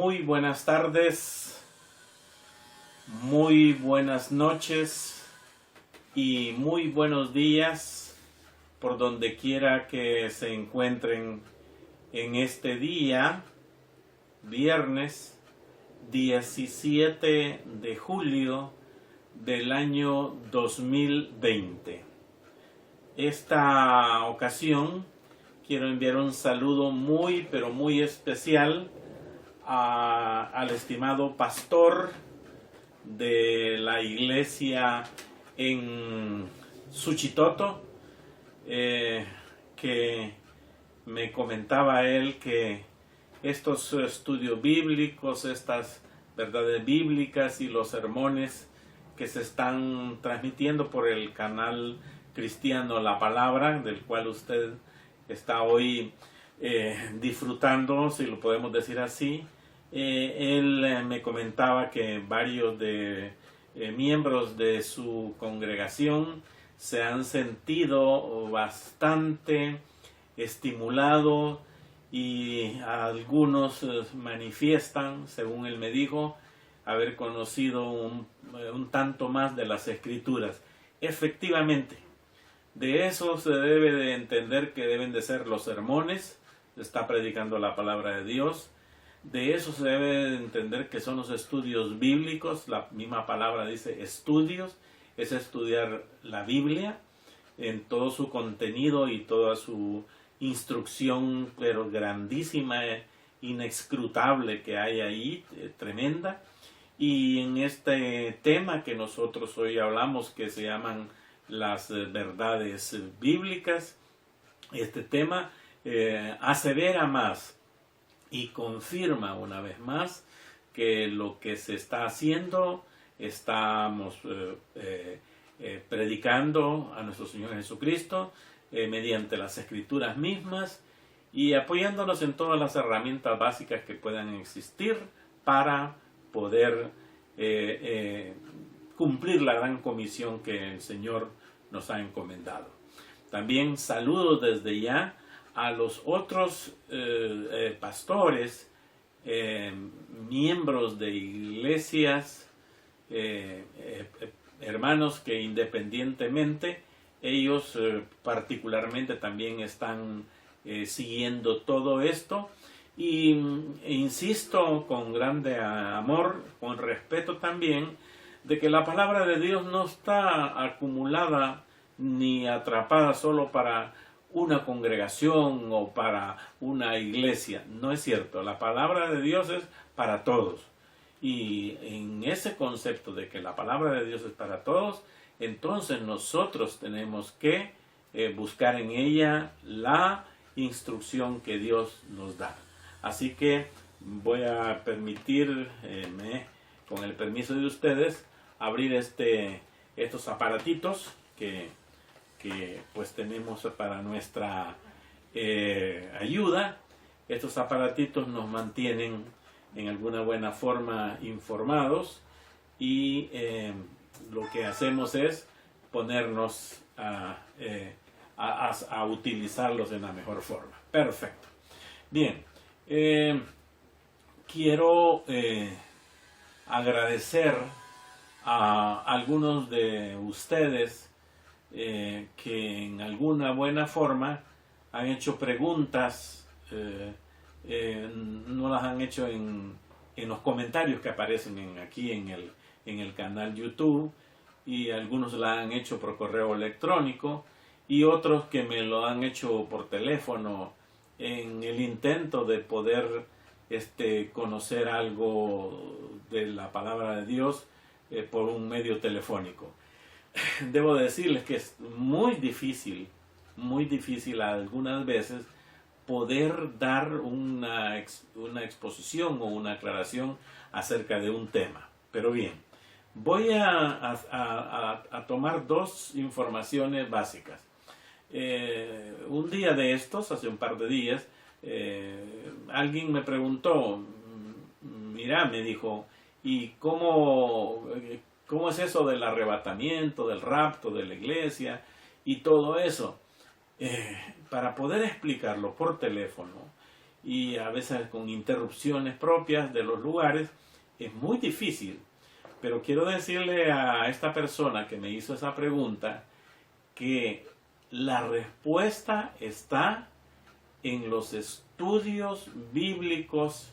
Muy buenas tardes, muy buenas noches y muy buenos días por donde quiera que se encuentren en este día, viernes 17 de julio del año 2020. Esta ocasión quiero enviar un saludo muy pero muy especial al estimado pastor de la iglesia en Suchitoto, que me comentaba él que estos estudios bíblicos, estas verdades bíblicas y los sermones que se están transmitiendo por el canal cristiano La Palabra, del cual usted está hoy disfrutando, si lo podemos decir así. Él me comentaba que varios de miembros de su congregación se han sentido bastante estimulados y algunos manifiestan, según él me dijo, haber conocido un tanto más de las Escrituras. Efectivamente, de eso se debe de entender que deben de ser los sermones. Está predicando la palabra de Dios. De eso se debe de entender que son los estudios bíblicos. La misma palabra dice estudios, es estudiar la Biblia en todo su contenido y toda su instrucción, pero grandísima, inescrutable que hay ahí, tremenda. Y en este tema que nosotros hoy hablamos, que se llaman las verdades bíblicas, este tema asevera más y confirma una vez más que lo que se está haciendo, estamos predicando a nuestro Señor Jesucristo mediante las Escrituras mismas y apoyándonos en todas las herramientas básicas que puedan existir para poder cumplir la gran comisión que el Señor nos ha encomendado. También saludos desde ya a los otros pastores, miembros de iglesias, hermanos que independientemente, ellos particularmente también están siguiendo todo esto. Y insisto con grande amor, con respeto también, de que la palabra de Dios no está acumulada ni atrapada solo para una congregación o para una iglesia. No es cierto, la palabra de Dios es para todos. Y en ese concepto de que la palabra de Dios es para todos, entonces nosotros tenemos que buscar en ella la instrucción que Dios nos da. Así que voy a permitirme, con el permiso de ustedes, abrir estos aparatitos que pues tenemos para nuestra ayuda. Estos aparatitos nos mantienen en alguna buena forma informados y lo que hacemos es ponernos a utilizarlos en la mejor forma. Perfecto. Bien, quiero agradecer a algunos de ustedes que en alguna buena forma han hecho preguntas, no las han hecho en los comentarios que aparecen aquí en el canal YouTube, y algunos la han hecho por correo electrónico y otros que me lo han hecho por teléfono en el intento de poder conocer algo de la palabra de Dios por un medio telefónico. Debo decirles que es muy difícil algunas veces poder dar una exposición o una aclaración acerca de un tema. Pero bien, voy a tomar dos informaciones básicas. Un día de estos, hace un par de días, alguien me preguntó, mira, me dijo, ¿y cómo es eso del arrebatamiento, del rapto de la iglesia y todo eso? Para poder explicarlo por teléfono y a veces con interrupciones propias de los lugares, es muy difícil. Pero quiero decirle a esta persona que me hizo esa pregunta que la respuesta está en los estudios bíblicos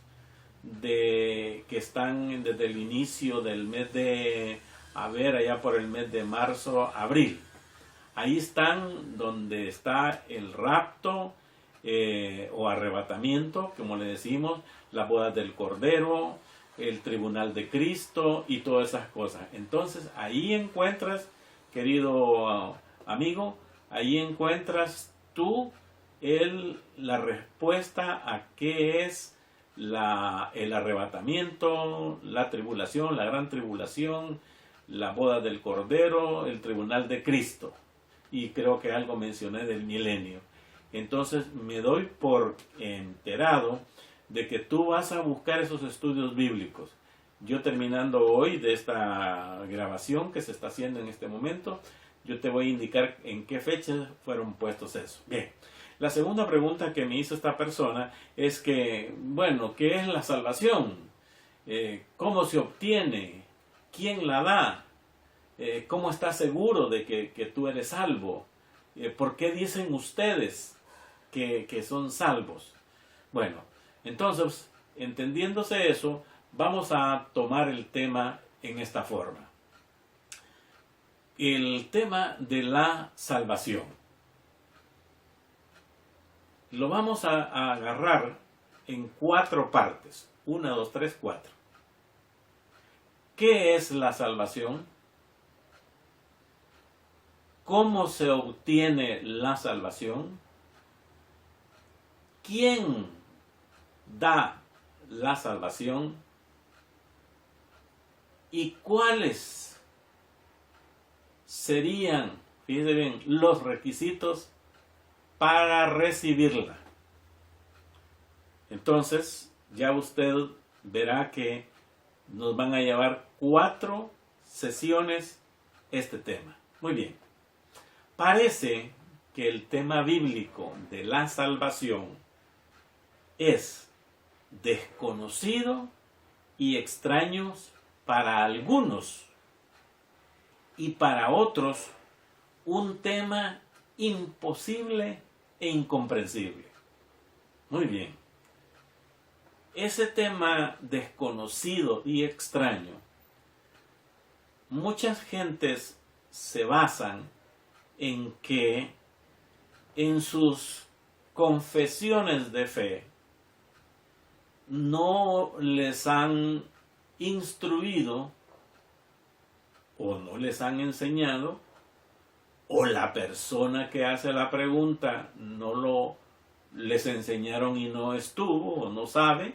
que están desde el inicio del mes de, allá por el mes de marzo, abril. Ahí están donde está el rapto o arrebatamiento, como le decimos, las bodas del Cordero, el tribunal de Cristo y todas esas cosas. Entonces ahí encuentras, querido amigo, ahí encuentras tú la respuesta a qué es el arrebatamiento, la tribulación, la gran tribulación, la boda del Cordero, el tribunal de Cristo. Y creo que algo mencioné del milenio. Entonces me doy por enterado de que tú vas a buscar esos estudios bíblicos. Yo, terminando hoy de esta grabación que se está haciendo en este momento, yo te voy a indicar en qué fecha fueron puestos eso. Bien. La segunda pregunta que me hizo esta persona es que, bueno, ¿qué es la salvación? ¿Cómo se obtiene? ¿Quién la da? ¿Cómo estás seguro de que tú eres salvo? ¿Por qué dicen ustedes que son salvos? Bueno, entonces, entendiéndose eso, vamos a tomar el tema en esta forma. El tema de la salvación. Lo vamos a agarrar en 4 partes. 1, 2, 3, 4. ¿Qué es la salvación? ¿Cómo se obtiene la salvación? ¿Quién da la salvación? ¿Y cuáles serían, fíjense bien, los requisitos para recibirla? Entonces, ya usted verá que nos van a llevar 4 sesiones este tema. Muy bien. Parece que el tema bíblico de la salvación es desconocido y extraño para algunos, y para otros un tema imposible e incomprensible. Muy bien. Ese tema desconocido y extraño, muchas gentes se basan en que en sus confesiones de fe no les han instruido o no les han enseñado, o la persona que hace la pregunta les enseñaron y no estuvo o no sabe,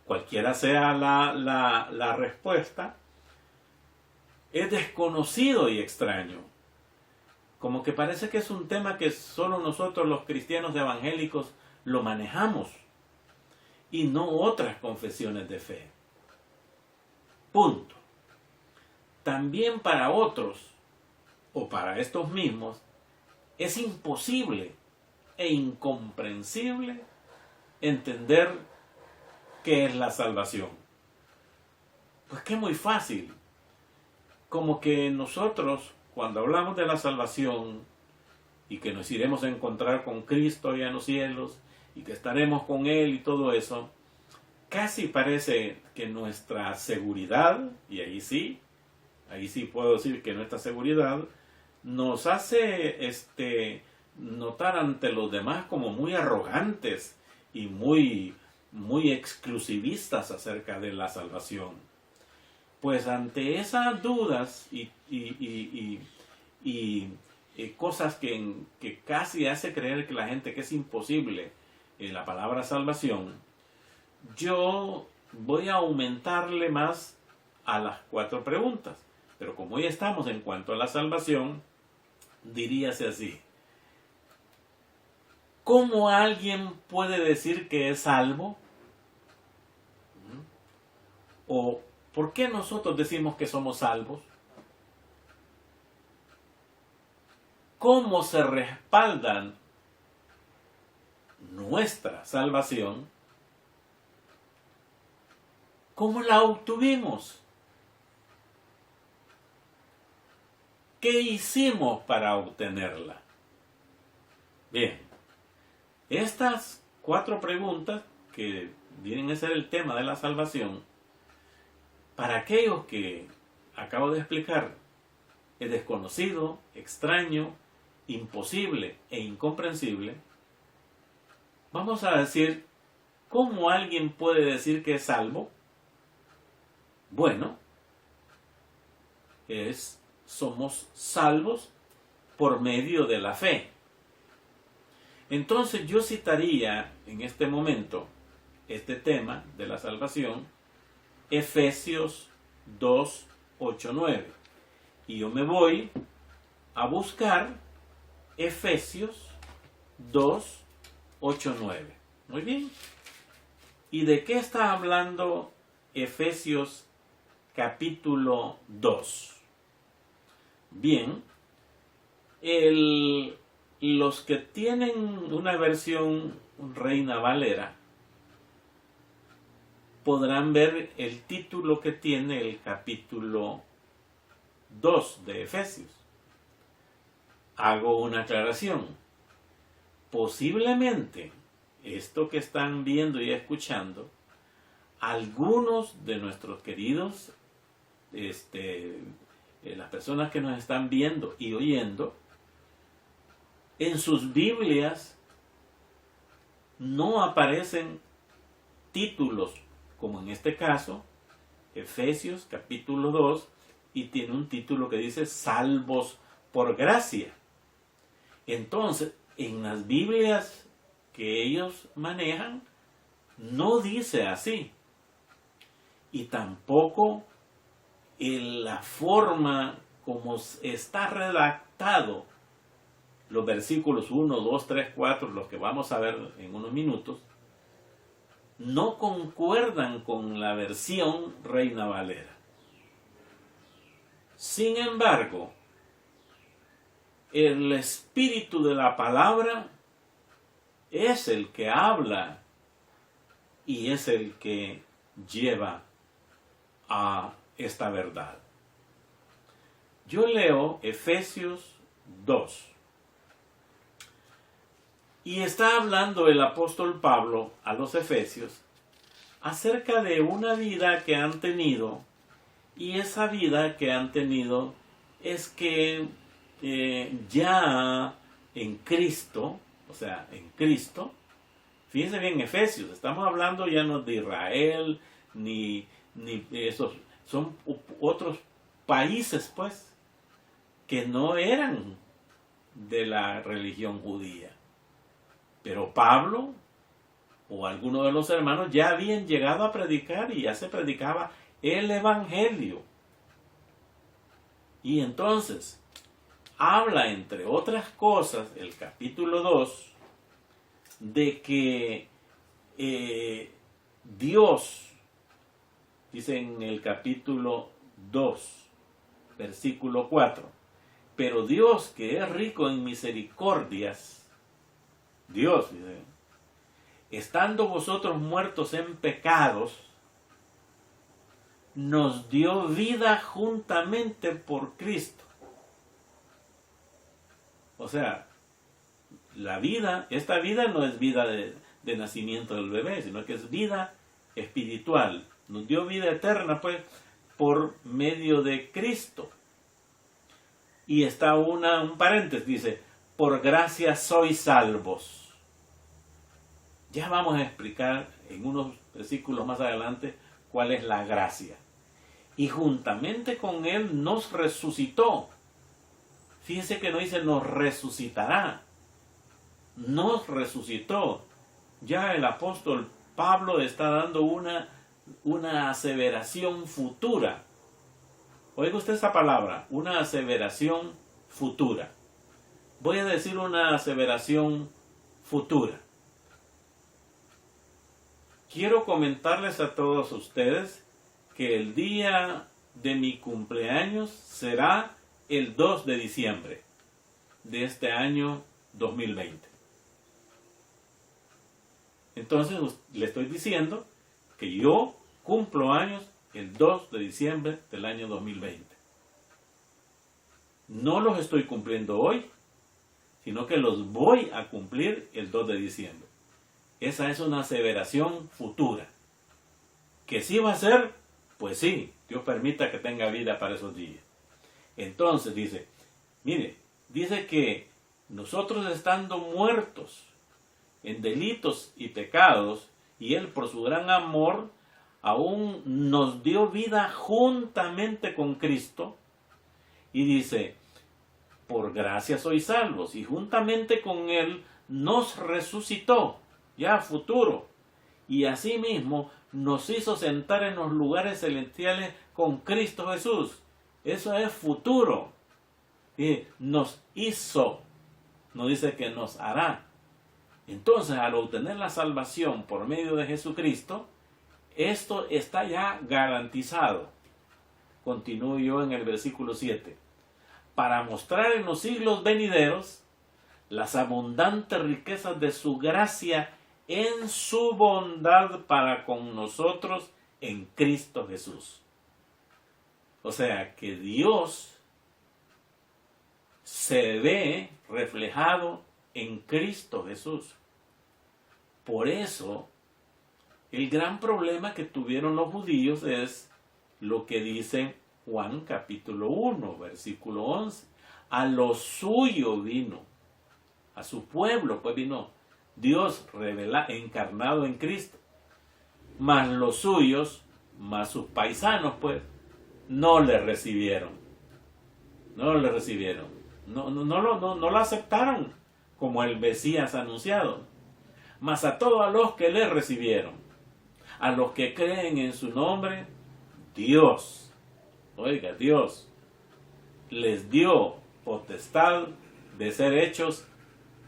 cualquiera sea la respuesta, es desconocido y extraño. Como que parece que es un tema que solo nosotros los cristianos evangélicos lo manejamos y no otras confesiones de fe. Punto. También para otros, o para estos mismos, es imposible e incomprensible entender qué es la salvación. Pues que es muy fácil. Como que nosotros, cuando hablamos de la salvación y que nos iremos a encontrar con Cristo allá en los cielos y que estaremos con Él y todo eso, casi parece que nuestra seguridad, y ahí sí puedo decir que nuestra seguridad nos hace notar ante los demás como muy arrogantes y muy exclusivistas acerca de la salvación. Pues ante esas dudas y cosas que casi hace creer que la gente que es imposible la palabra salvación, yo voy a aumentarle más a las 4 preguntas. Pero como hoy estamos en cuanto a la salvación, diríase así: ¿cómo alguien puede decir que es salvo? ¿O por qué nosotros decimos que somos salvos? ¿Cómo se respaldan nuestra salvación, ¿cómo la obtuvimos? ¿Qué hicimos para obtenerla? Bien, estas 4 preguntas que vienen a ser el tema de la salvación, para aquellos que acabo de explicar, es desconocido, extraño, imposible e incomprensible, vamos a decir, ¿cómo alguien puede decir que es salvo? Bueno, somos salvos por medio de la fe. Entonces yo citaría en este momento este tema de la salvación, Efesios 2, 8, 9. Y yo me voy a buscar Efesios 2, 8, 9. Muy bien. ¿Y de qué está hablando Efesios capítulo 2? Bien, los que tienen una versión Reina Valera podrán ver el título que tiene el capítulo 2 de Efesios. Hago una aclaración. Posiblemente esto que están viendo y escuchando, algunos de nuestros queridos, las personas que nos están viendo y oyendo, en sus Biblias no aparecen títulos, como en este caso, Efesios capítulo 2, y tiene un título que dice salvos por gracia. Entonces, en las Biblias que ellos manejan, no dice así. Y tampoco en la forma como está redactado los versículos 1, 2, 3, 4, los que vamos a ver en unos minutos, no concuerdan con la versión Reina Valera. Sin embargo, el espíritu de la palabra es el que habla y es el que lleva a esta verdad. Yo leo Efesios 2. Y está hablando el apóstol Pablo a los Efesios acerca de una vida que han tenido, y esa vida que han tenido es que ya en Cristo, o sea, en Cristo, fíjense bien, Efesios, estamos hablando ya no de Israel, ni esos, son otros países, pues, que no eran de la religión judía. Pero Pablo o algunos de los hermanos ya habían llegado a predicar y ya se predicaba el Evangelio. Y entonces habla, entre otras cosas, el capítulo 2, de que Dios, dice en el capítulo 2, versículo 4, pero Dios, que es rico en misericordias, Dios, estando vosotros muertos en pecados, nos dio vida juntamente por Cristo. O sea, la vida, esta vida no es vida de nacimiento del bebé, sino que es vida espiritual. Nos dio vida eterna, pues, por medio de Cristo. Y está un paréntesis, dice, por gracia sois salvos. Ya vamos a explicar en unos versículos más adelante cuál es la gracia. Y juntamente con Él nos resucitó. Fíjense que no dice nos resucitará. Nos resucitó. Ya el apóstol Pablo está dando una aseveración futura. Oiga usted esa palabra, una aseveración futura. Voy a decir una aseveración futura. Quiero comentarles a todos ustedes que el día de mi cumpleaños será el 2 de diciembre de este año 2020. Entonces le estoy diciendo que yo cumplo años el 2 de diciembre del año 2020. No los estoy cumpliendo hoy, sino que los voy a cumplir el 2 de diciembre. Esa es una aseveración futura. ¿Que sí va a ser? Pues sí, Dios permita que tenga vida para esos días. Entonces dice, mire, dice que nosotros estando muertos en delitos y pecados, y Él por su gran amor aún nos dio vida juntamente con Cristo, y dice, por gracia sois salvos, y juntamente con Él nos resucitó, ya futuro, y asimismo nos hizo sentar en los lugares celestiales con Cristo Jesús. Eso es futuro. Y nos hizo, no dice que nos hará. Entonces, al obtener la salvación por medio de Jesucristo, esto está ya garantizado. Continúo yo en el versículo 7. Para mostrar en los siglos venideros las abundantes riquezas de su gracia en su bondad para con nosotros en Cristo Jesús. O sea que Dios se ve reflejado en Cristo Jesús. Por eso, el gran problema que tuvieron los judíos es lo que dice Juan capítulo 1, versículo 11. A lo suyo vino, a su pueblo pues vino Dios encarnado en Cristo. Mas los suyos, más sus paisanos pues, no le recibieron. No le recibieron. No lo aceptaron como el Mesías anunciado. Mas a todos los que le recibieron, a los que creen en su nombre, Dios, oiga, Dios les dio potestad de ser hechos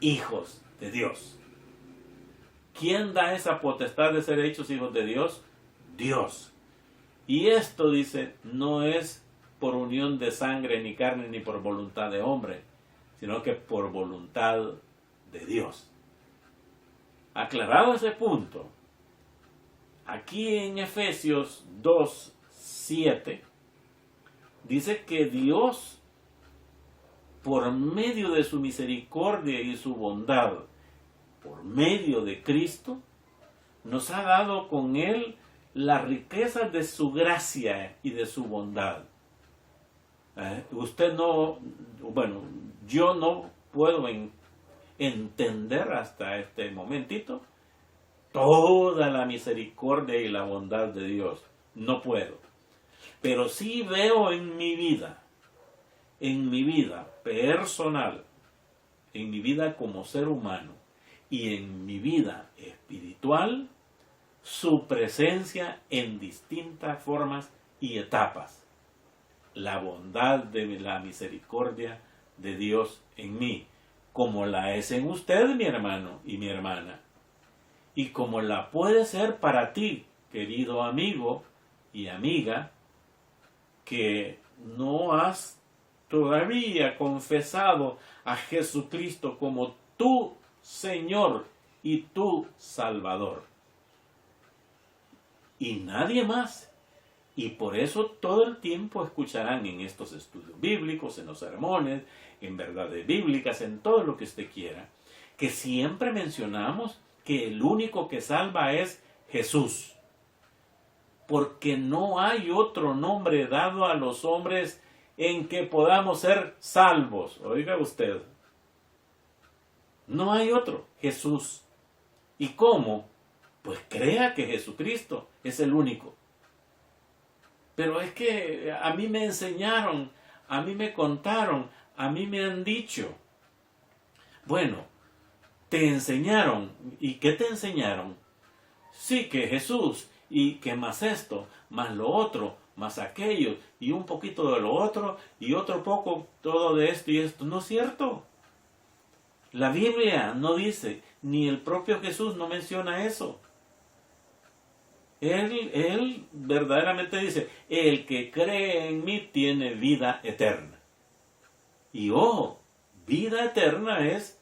hijos de Dios. ¿Quién da esa potestad de ser hechos hijos de Dios? Dios. Y esto, dice, no es por unión de sangre ni carne ni por voluntad de hombre, sino que por voluntad de Dios. Aclarado ese punto, aquí en Efesios 2:7 dice que Dios, por medio de su misericordia y su bondad, por medio de Cristo, nos ha dado con Él las riquezas de su gracia y de su bondad. Yo no puedo entender hasta este momentito toda la misericordia y la bondad de Dios. No puedo. Pero sí veo en mi vida personal, en mi vida como ser humano y en mi vida espiritual, su presencia en distintas formas y etapas. La bondad de la misericordia de Dios en mí, como la es en usted, mi hermano y mi hermana, y como la puede ser para ti, querido amigo y amiga, que no has todavía confesado a Jesucristo como tu Señor y tu Salvador. Y nadie más. Y por eso todo el tiempo escucharán en estos estudios bíblicos, en los sermones, en verdades bíblicas, en todo lo que usted quiera, que siempre mencionamos que el único que salva es Jesús. Porque no hay otro nombre dado a los hombres en que podamos ser salvos. Oiga usted. No hay otro. Jesús. ¿Y cómo? Pues crea que Jesucristo es el único. Pero es que a mí me enseñaron, a mí me contaron, a mí me han dicho. Bueno, te enseñaron. ¿Y qué te enseñaron? Sí, que Jesús, y que más esto, más lo otro, más aquello, y un poquito de lo otro, y otro poco, todo de esto y esto. No es cierto. La Biblia no dice, ni el propio Jesús no menciona eso. Él verdaderamente dice, el que cree en mí tiene vida eterna. Y ojo, vida eterna es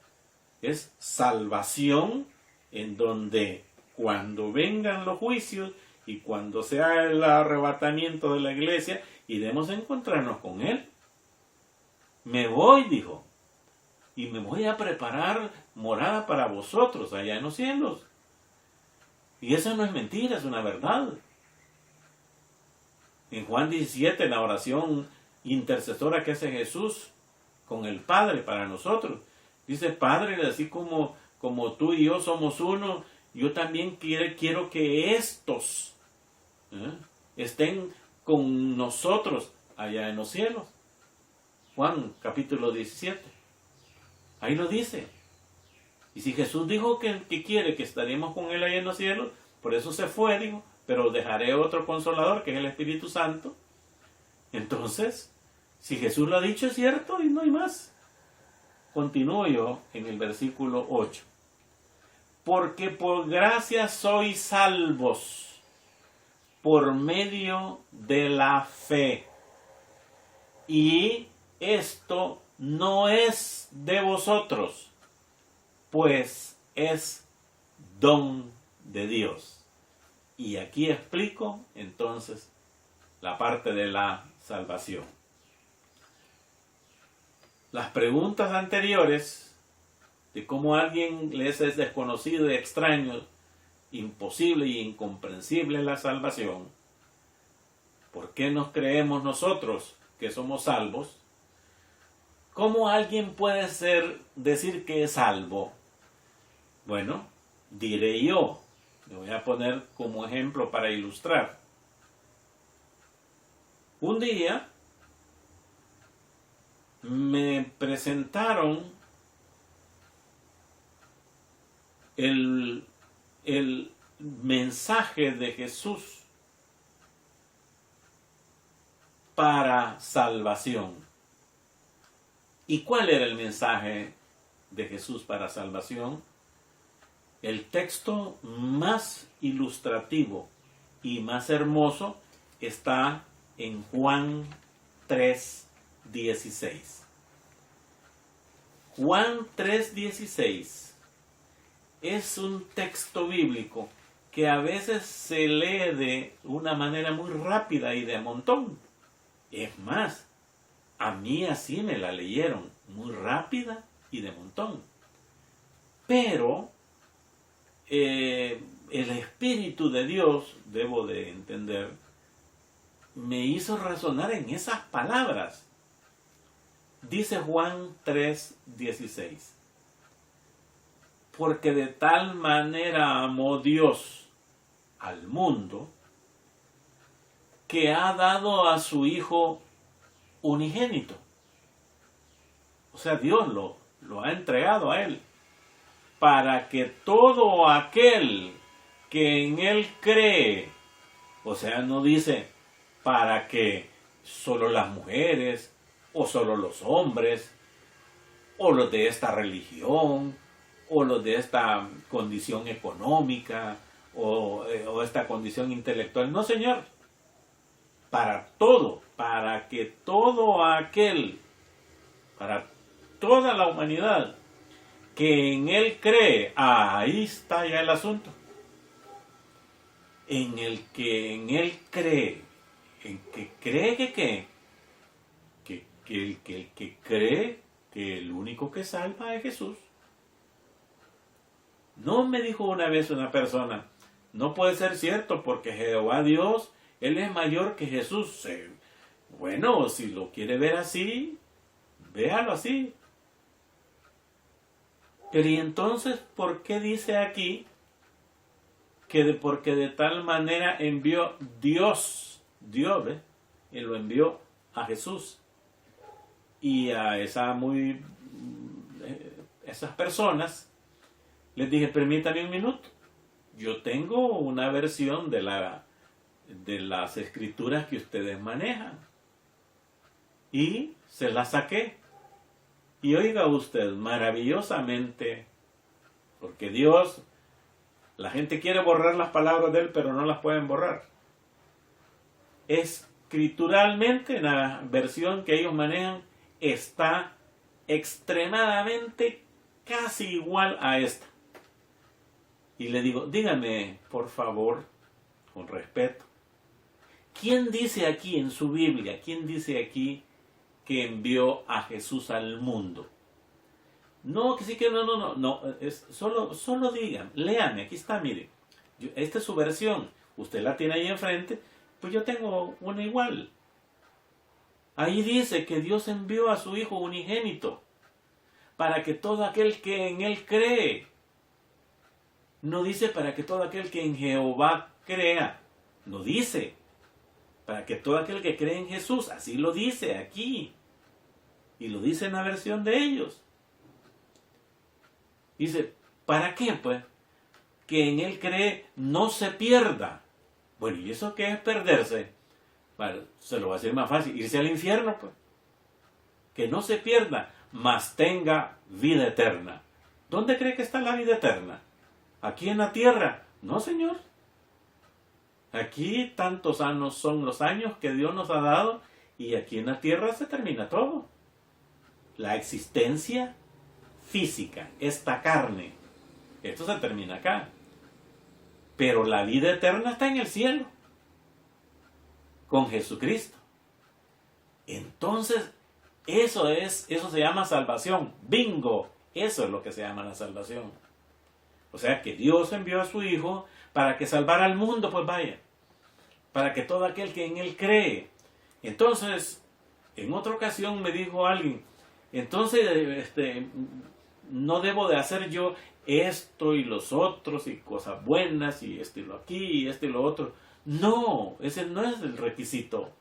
salvación en donde cuando vengan los juicios y cuando sea el arrebatamiento de la iglesia, iremos a encontrarnos con Él. Me voy, dijo, y me voy a preparar morada para vosotros allá en los cielos. Y eso no es mentira, es una verdad. En Juan 17, la oración intercesora que hace Jesús con el Padre para nosotros, dice: Padre, así como tú y yo somos uno, yo también quiero que estos estén con nosotros allá en los cielos. Juan capítulo 17. Ahí lo dice. Y si Jesús dijo que quiere que estaremos con Él allá en los cielos, por eso se fue, dijo, pero dejaré otro consolador, que es el Espíritu Santo. Entonces, si Jesús lo ha dicho, es cierto y no hay más. Continúo yo en el versículo 8. Porque por gracia sois salvos por medio de la fe. Y esto no es de vosotros, pues es don de Dios. Y aquí explico entonces la parte de la salvación. Las preguntas anteriores de cómo a alguien le es desconocido y extraño, imposible y incomprensible la salvación, ¿por qué nos creemos nosotros que somos salvos? ¿Cómo alguien puede decir que es salvo? Bueno, diré yo, le voy a poner como ejemplo para ilustrar. Un día me presentaron el mensaje de Jesús para salvación. ¿Y cuál era el mensaje de Jesús para salvación? El texto más ilustrativo y más hermoso está en Juan 3:16. Juan 3:16 es un texto bíblico que a veces se lee de una manera muy rápida y de montón. Es más, a mí así me la leyeron, muy rápida y de montón. Pero el Espíritu de Dios, debo de entender, me hizo razonar en esas palabras. Dice Juan 3:16. Porque de tal manera amó Dios al mundo, que ha dado a su Hijo unigénito. O sea, Dios lo ha entregado a Él, para que todo aquel que en Él cree, o sea, no dice para que solo las mujeres, o solo los hombres, o los de esta religión, o los de esta condición económica, o esta condición intelectual. No, Señor, para todo, para que todo aquel, para toda la humanidad que en Él cree, ahí está ya el asunto. En el que en Él cree, en que cree que el que cree que el único que salva es Jesús. No, me dijo una vez una persona, no puede ser cierto porque Jehová Dios, Él es mayor que Jesús. Bueno, si lo quiere ver así, véalo así. Pero ¿y entonces por qué dice aquí porque de tal manera envió Dios, ¿ves? Él lo envió a Jesús y a esas personas les dije, permítanme un minuto, yo tengo una versión de las escrituras que ustedes manejan y se las saqué. Y oiga usted, maravillosamente, porque Dios, la gente quiere borrar las palabras de Él, pero no las pueden borrar. Escrituralmente, en la versión que ellos manejan, está extremadamente casi igual a esta. Y le digo, dígame, por favor, con respeto, ¿quién dice aquí en su Biblia, quién dice aquí que envió a Jesús al mundo? No, que sí que no, es, solo digan, léame, aquí está, mire, esta es su versión, usted la tiene ahí enfrente, pues yo tengo una igual. Ahí dice que Dios envió a su Hijo unigénito para que todo aquel que en Él cree, no dice para que todo aquel que en Jehová crea, no dice para que todo aquel que cree en Jesús, así lo dice aquí, y lo dice en la versión de ellos. Dice, ¿para qué? Pues que en Él cree no se pierda. Bueno, ¿y eso qué es perderse? Bueno, se lo va a decir más fácil, irse al infierno, pues. Que no se pierda, mas tenga vida eterna. ¿Dónde cree que está la vida eterna? ¿Aquí en la tierra? No, Señor. Aquí tantos años son los años que Dios nos ha dado y aquí en la tierra se termina todo. La existencia física, esta carne, esto se termina acá. Pero la vida eterna está en el cielo, con Jesucristo. Entonces, eso se llama salvación. Bingo, eso es lo que se llama la salvación. O sea que Dios envió a su Hijo para que salvara al mundo, pues vaya, para que todo aquel que en Él cree. Entonces, en otra ocasión me dijo alguien, entonces, no debo de hacer yo esto y los otros y cosas buenas y esto y lo aquí y esto y lo otro. No, ese no es el requisito.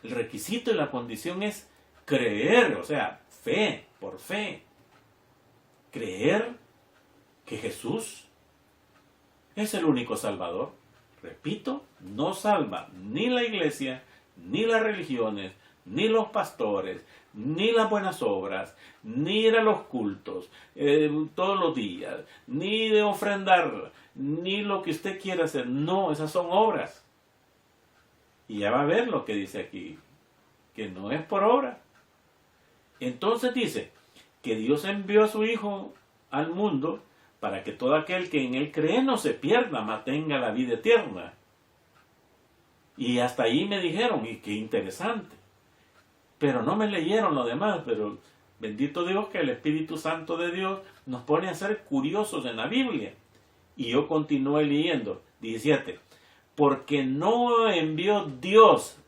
El requisito y la condición es creer, o sea, fe, por fe. Creer que Jesús es el único Salvador. Repito, no salva ni la iglesia, ni las religiones, ni los pastores, ni las buenas obras, ni ir a los cultos todos los días, ni de ofrendar, ni lo que usted quiera hacer. No, esas son obras. Y ya va a ver lo que dice aquí, que no es por obra. Entonces dice que Dios envió a su Hijo al mundo para que todo aquel que en Él cree no se pierda, mas tenga la vida eterna. Y hasta ahí me dijeron, y qué interesante. Pero no me leyeron lo demás, pero bendito Dios que el Espíritu Santo de Dios nos pone a ser curiosos en la Biblia. Y yo continué leyendo, 17, porque no envió Dios,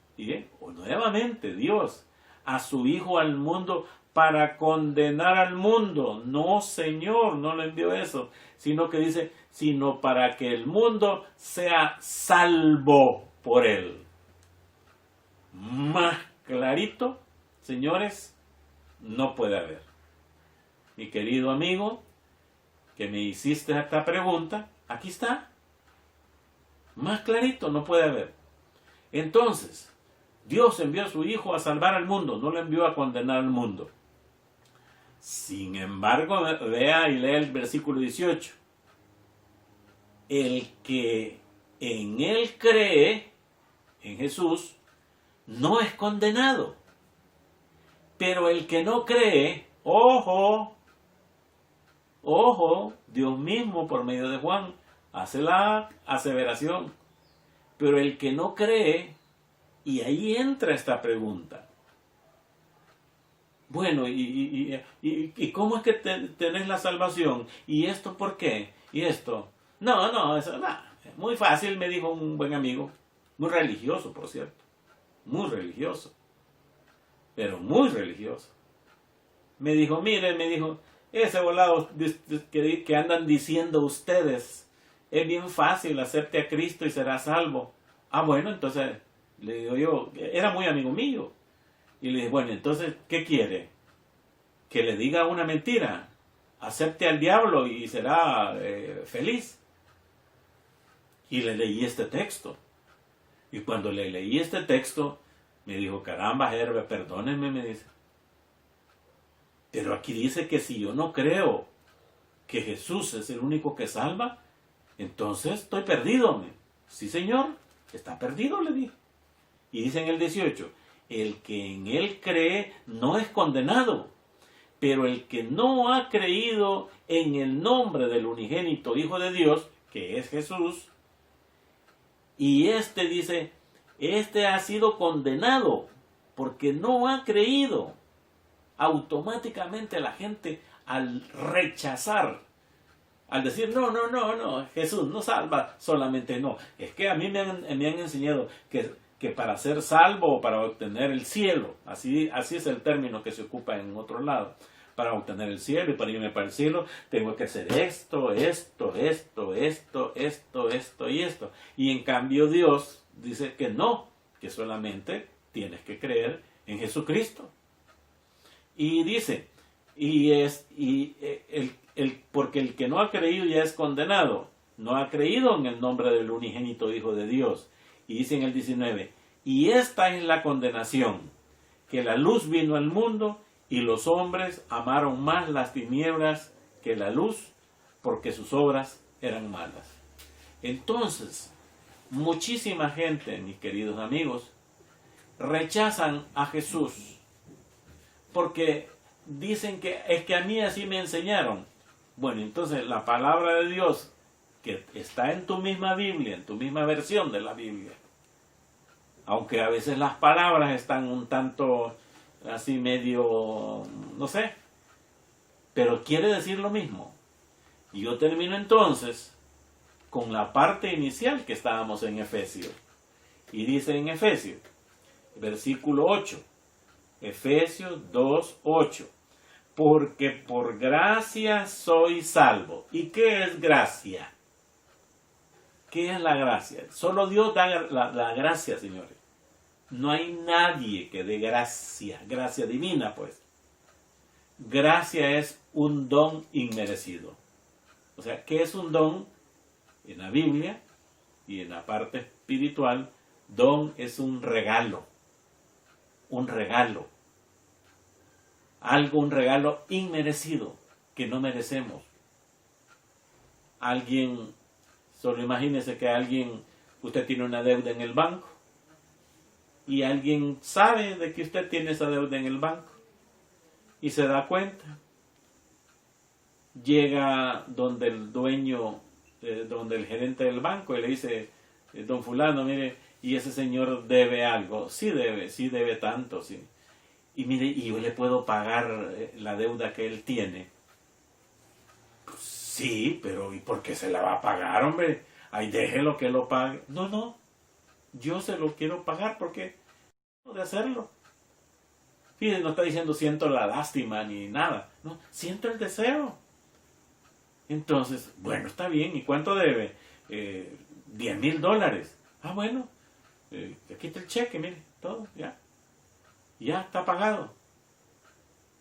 o nuevamente Dios, a su Hijo al mundo para condenar al mundo. No, Señor, no le envió eso, sino que dice, sino para que el mundo sea salvo por Él. Más clarito, señores, no puede haber. Mi querido amigo, que me hiciste esta pregunta, aquí está. Más clarito no puede haber. Entonces, Dios envió a su Hijo a salvar al mundo, no lo envió a condenar al mundo. Sin embargo, vea y lea el versículo 18. El que en Él cree, en Jesús, no es condenado. Pero el que no cree, ojo, Dios mismo por medio de Juan hace la aseveración. Pero el que no cree, y ahí entra esta pregunta. Bueno, ¿y cómo es que tenés la salvación? ¿Y esto por qué? ¿Y esto? No, eso no. Muy fácil, me dijo un buen amigo. Muy religioso, por cierto. Muy religioso. Pero muy religioso. Me dijo, mire, ese volado que andan diciendo ustedes, es bien fácil, acepte a Cristo y será salvo. Ah, bueno, entonces, le digo yo, era muy amigo mío. Y le dije, bueno, entonces, ¿qué quiere? Que le diga una mentira. Acepte al diablo y será feliz. Y le leí este texto. Y cuando le leí este texto, me dijo, caramba, Herbert, perdónenme, me dice. Pero aquí dice que si yo no creo que Jesús es el único que salva, entonces estoy perdido. Sí, Señor, está perdido, le dije. Y dice en el 18, el que en Él cree no es condenado, Pero el que no ha creído en el nombre del unigénito Hijo de Dios, que es Jesús, y dice, ha sido condenado porque no ha creído. Automáticamente la gente, al rechazar, al decir, no, Jesús no salva solamente, no. Es que a mí me han enseñado que para ser salvo o para obtener el cielo, así es el término que se ocupa en otro lado, para obtener el cielo y para irme para el cielo, tengo que hacer esto y esto. Y en cambio Dios dice que no, que solamente tienes que creer en Jesucristo. Y dice, porque el que no ha creído ya es condenado, no ha creído en el nombre del unigénito Hijo de Dios. Y dice en el 19, y esta es la condenación, que la luz vino al mundo y los hombres amaron más las tinieblas que la luz, porque sus obras eran malas. Entonces, muchísima gente, mis queridos amigos, rechazan a Jesús, porque dicen que es que a mí así me enseñaron. Bueno, entonces la palabra de Dios, que está en tu misma Biblia, en tu misma versión de la Biblia, aunque a veces las palabras están un tanto así medio, no sé, pero quiere decir lo mismo. Y yo termino entonces con la parte inicial que estábamos en Efesios. Y dice en Efesios, versículo 8, Efesios 2:8, porque por gracia soy salvo. ¿Y qué es gracia? ¿Qué es la gracia? Solo Dios da la gracia, señores. No hay nadie que dé gracia divina, pues. Gracia es un don inmerecido. O sea, ¿qué es un don? En la Biblia y en la parte espiritual, don es un regalo. Un regalo. Un regalo inmerecido que no merecemos. Solo imagínese que usted tiene una deuda en el banco y alguien sabe de que usted tiene esa deuda en el banco y se da cuenta. Llega donde el dueño, donde el gerente del banco y le dice, don fulano, mire, y ese señor debe algo. Sí debe tanto, sí. Y mire, y yo le puedo pagar la deuda que él tiene. Pues sí, pero ¿y por qué se la va a pagar, hombre? Ay, déjelo que lo pague. No, yo se lo quiero pagar porque de hacerlo. Fíjense, no está diciendo siento la lástima ni nada. No, siento el deseo. Entonces, bueno, está bien. ¿Y cuánto debe? $10,000. Ah, bueno. Aquí está el cheque, mire, todo, ya. Ya está pagado.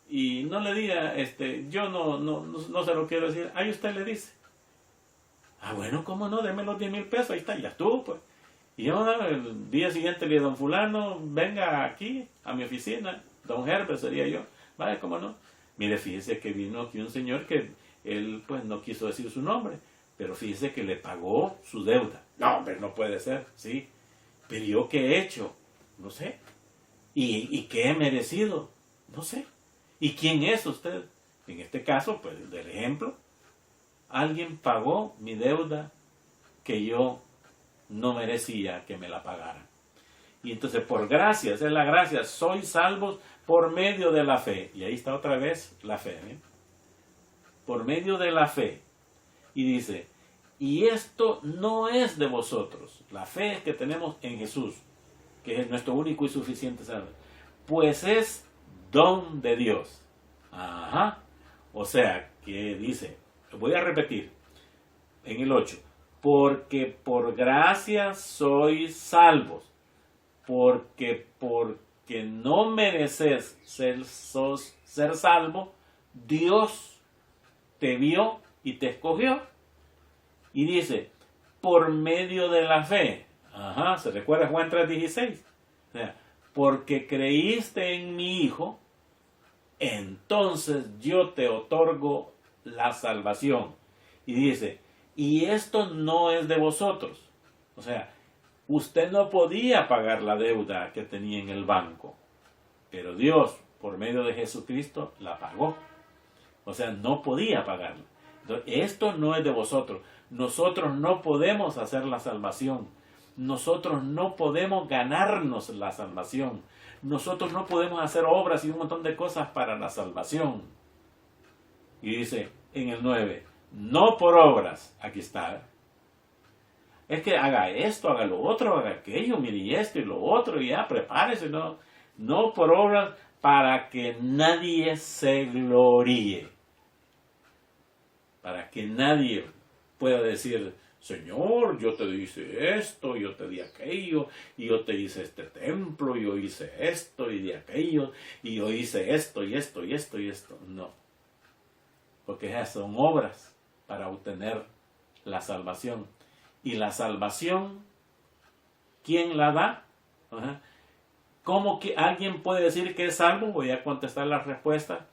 Y no le diga, yo no se lo quiero decir. Ahí usted le dice. Ah, bueno, ¿cómo no? Deme los 10,000 pesos. Ahí está, ya estuvo, pues. Y yo el día siguiente le digo, don fulano, venga aquí a mi oficina. Don Herbert sería yo. Vale, ¿cómo no? Mire, fíjese que vino aquí un señor que él pues no quiso decir su nombre, pero fíjese que le pagó su deuda. No, hombre, no puede ser, sí. Pero yo, ¿qué he hecho? No sé. ¿Y qué he merecido? No sé. ¿Y quién es usted? En este caso, pues, del ejemplo, alguien pagó mi deuda que yo no merecía que me la pagaran. Y entonces, por gracia, esa es la gracia, soy salvos por medio de la fe. Y ahí está otra vez la fe, ¿eh? Por medio de la fe. Y dice, y esto no es de vosotros. La fe que tenemos en Jesús, que es nuestro único y suficiente Salvador, pues es don de Dios. Ajá. O sea, que dice, voy a repetir, en el 8, porque por gracia sois salvos, porque no mereces ser salvo, Dios te vio y te escogió. Y dice, por medio de la fe. Ajá, ¿se recuerda Juan 3:16? O sea, porque creíste en mi Hijo, entonces yo te otorgo la salvación. Y dice, y esto no es de vosotros. O sea, usted no podía pagar la deuda que tenía en el banco, pero Dios, por medio de Jesucristo, la pagó. O sea, no podía pagarla. Entonces, esto no es de vosotros. Nosotros no podemos hacer la salvación. Nosotros no podemos ganarnos la salvación. Nosotros no podemos hacer obras y un montón de cosas para la salvación. Y dice en el 9, no por obras. Aquí está. Es que haga esto, haga lo otro, haga aquello, mire y esto y lo otro, y ya prepárese. No por obras, para que nadie se gloríe. Para que nadie pueda decir, Señor, yo te hice esto, yo te di aquello, y yo te hice este templo, y yo hice esto y de aquello, y yo hice esto y esto y esto y esto. No. Porque esas son obras para obtener la salvación. Y la salvación, ¿quién la da? ¿Cómo que alguien puede decir que es salvo? Voy a contestar la respuesta.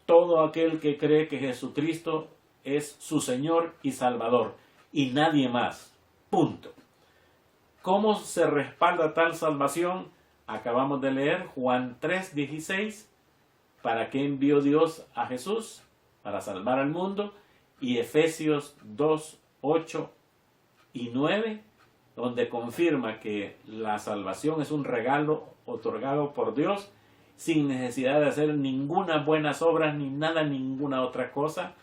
Todo aquel que cree que Jesucristo es su Señor y Salvador. Y nadie más. Punto. ¿Cómo se respalda tal salvación? Acabamos de leer Juan 3:16. ¿Para qué envió Dios a Jesús? Para salvar al mundo. Y Efesios 2:8 y 9, donde confirma que la salvación es un regalo otorgado por Dios sin necesidad de hacer ninguna buenas obras ni nada, ninguna otra cosa,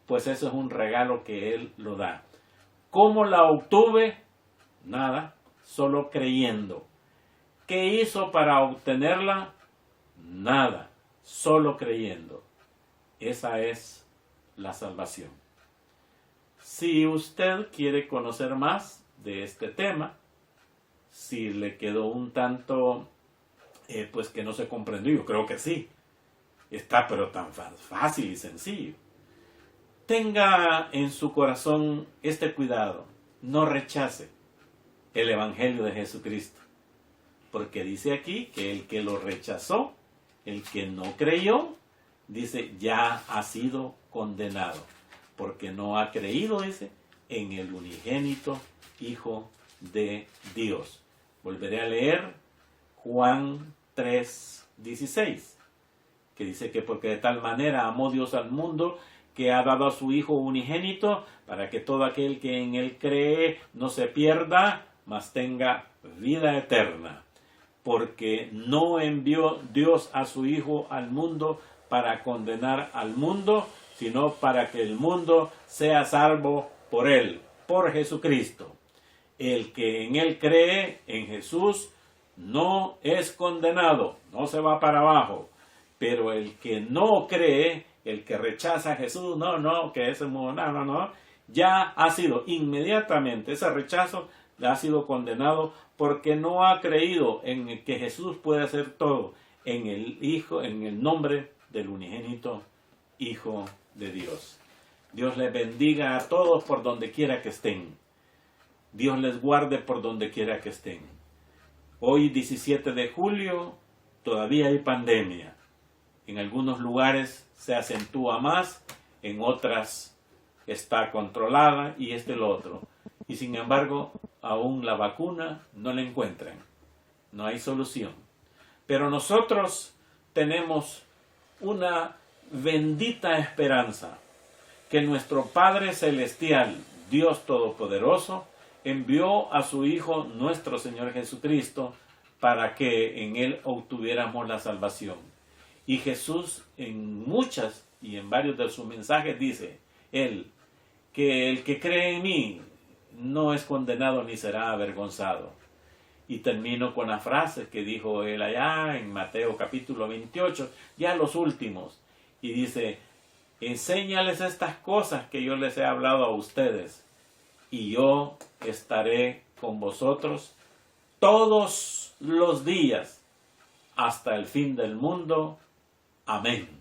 pues eso es un regalo que Él lo da. ¿Cómo la obtuve? Nada, solo creyendo. ¿Qué hizo para obtenerla? Nada, solo creyendo. Esa es la salvación. Si usted quiere conocer más de este tema, si le quedó un tanto, pues que no se comprendió, yo creo que sí, está pero tan fácil y sencillo. Tenga en su corazón este cuidado, no rechace el Evangelio de Jesucristo, porque dice aquí que el que lo rechazó, el que no creyó, dice ya ha sido condenado. Porque no ha creído, dice, en el unigénito Hijo de Dios. Volveré a leer Juan 3:16, que dice que porque de tal manera amó Dios al mundo, que ha dado a su Hijo unigénito, para que todo aquel que en Él cree no se pierda, mas tenga vida eterna. Porque no envió Dios a su Hijo al mundo para condenar al mundo, sino para que el mundo sea salvo por Él, por Jesucristo. El que en Él cree, en Jesús, no es condenado, no se va para abajo. Pero el que no cree, el que rechaza a Jesús, que ese no, ya ha sido inmediatamente, ese rechazo ha sido condenado porque no ha creído en que Jesús puede hacer todo, en el Hijo, en el nombre del unigénito Hijo de Dios. Dios les bendiga a todos por donde quiera que estén. Dios les guarde por donde quiera que estén. Hoy 17 de julio todavía hay pandemia. En algunos lugares se acentúa más, en otras está controlada y lo otro. Y sin embargo, aún la vacuna no la encuentran. No hay solución. Pero nosotros tenemos una bendita esperanza, que nuestro Padre Celestial, Dios Todopoderoso, envió a su Hijo, nuestro Señor Jesucristo, para que en Él obtuviéramos la salvación. Y Jesús en muchas y en varios de sus mensajes dice, Él, que el que cree en mí no es condenado ni será avergonzado. Y termino con la frase que dijo Él allá en Mateo capítulo 28, ya los últimos. Y dice, enséñales estas cosas que yo les he hablado a ustedes, y yo estaré con vosotros todos los días hasta el fin del mundo. Amén.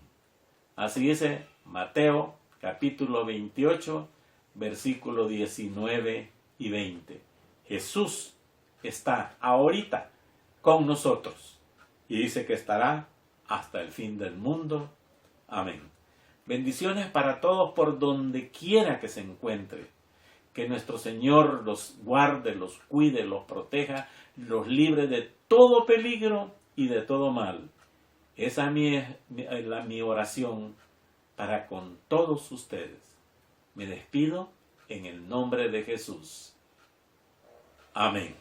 Así dice Mateo capítulo 28, versículo 19 y 20. Jesús está ahorita con nosotros y dice que estará hasta el fin del mundo. Amén. Bendiciones para todos por donde quiera que se encuentre. Que nuestro Señor los guarde, los cuide, los proteja, los libre de todo peligro y de todo mal. Esa es mi oración para con todos ustedes. Me despido en el nombre de Jesús. Amén.